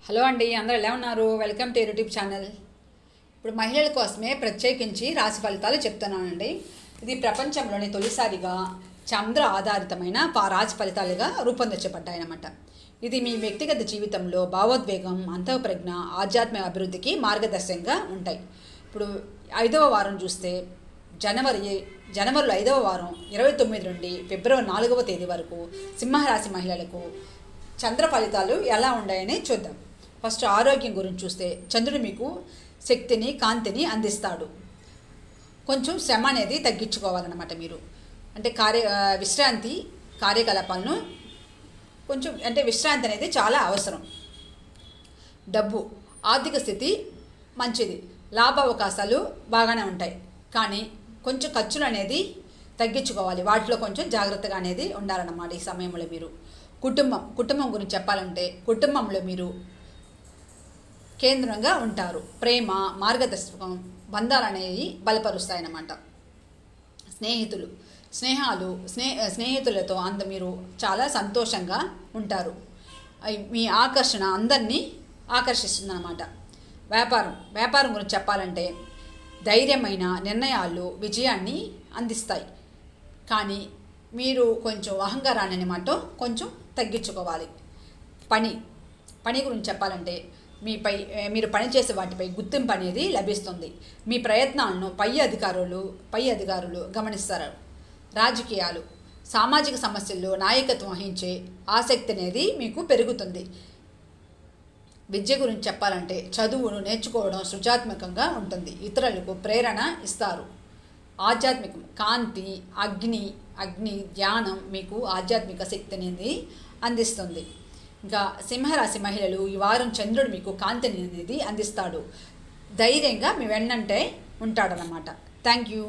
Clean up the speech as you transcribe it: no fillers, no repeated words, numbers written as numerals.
Hello అండి, అందరూ ఎలా ఉన్నారు? Welcome to YouTube channel. ఇప్పుడు మహిళల కోసమే ప్రత్యేకించి రాశి ఫలితాలు చెప్తున్నానండి. ఇది ప్రపంచంలోని తొలిసారిగా చంద్ర ఆధారితమైన రాశి ఫలితాలుగా రూపొందించబడ్డాయన్నమాట. ఇది మీ వ్యక్తిగత జీవితంలో భావోద్వేగం, అంతఃప్రజ్ఞ, ఆధ్యాత్మిక అభివృద్ధికి మార్గదర్శకంగా ఉంటాయి. ఇప్పుడు 5వ వారం చూస్తే జనవరిలో 5వ వారం 29 నుండి ఫిబ్రవరి 4వ తేదీ వరకు సింహరాశి మహిళలకు చంద్ర ఫలితాలు ఎలా ఉన్నాయని చూద్దాం. ఫస్ట్ ఆరోగ్యం గురించి చూస్తే చంద్రుడు మీకు శక్తిని, కాంతిని అందిస్తాడు. కొంచెం శ్రమ అనేది తగ్గించుకోవాలన్నమాట. మీరు అంటే విశ్రాంతి కార్యకలాపాలను విశ్రాంతి అనేది చాలా అవసరం. డబ్బు, ఆర్థిక స్థితి మంచిది, లాభ అవకాశాలు బాగానే ఉంటాయి. కానీ కొంచెం ఖర్చులు అనేది తగ్గించుకోవాలి. వాటిలో కొంచెం జాగ్రత్తగా అనేది ఉండాలన్నమాట. ఈ సమయంలో మీరు కుటుంబం గురించి చెప్పాలంటే కుటుంబంలో మీరు కేంద్రంగా ఉంటారు. ప్రేమ, మార్గదర్శకం, బంధాలు అనేవి బలపరుస్తాయన్నమాట. స్నేహితులతో మీరు చాలా సంతోషంగా ఉంటారు. మీ ఆకర్షణ అందరినీ ఆకర్షిస్తుందన్నమాట. వ్యాపారం గురించి చెప్పాలంటే ధైర్యమైన నిర్ణయాలు విజయాన్ని అందిస్తాయి. కానీ మీరు కొంచెం అహంకారాన్ని అన్నమాట కొంచెం తగ్గించుకోవాలి. పని గురించి చెప్పాలంటే మీరు పనిచేసే వాటిపై గుర్తింపు అనేది లభిస్తుంది. మీ ప్రయత్నాలను పై అధికారులు గమనిస్తారు. రాజకీయాలు, సామాజిక సమస్యల్లో నాయకత్వం వహించే ఆసక్తి అనేది మీకు పెరుగుతుంది. విద్య గురించి చెప్పాలంటే చదువును నేర్చుకోవడం సృజనాత్మకంగా ఉంటుంది. ఇతరులకు ప్రేరణ ఇస్తారు. ఆధ్యాత్మికం, కాంతి, అగ్ని ధ్యానం మీకు ఆధ్యాత్మిక శక్తి అనేది అందిస్తుంది. ఇంకా సింహరాశి మహిళలు ఈ వారం చంద్రుడు మీకు కాంతిని అనేది అందిస్తాడు. ధైర్యంగా మీ వెన్నంటే ఉంటాడనమాట. Thank you.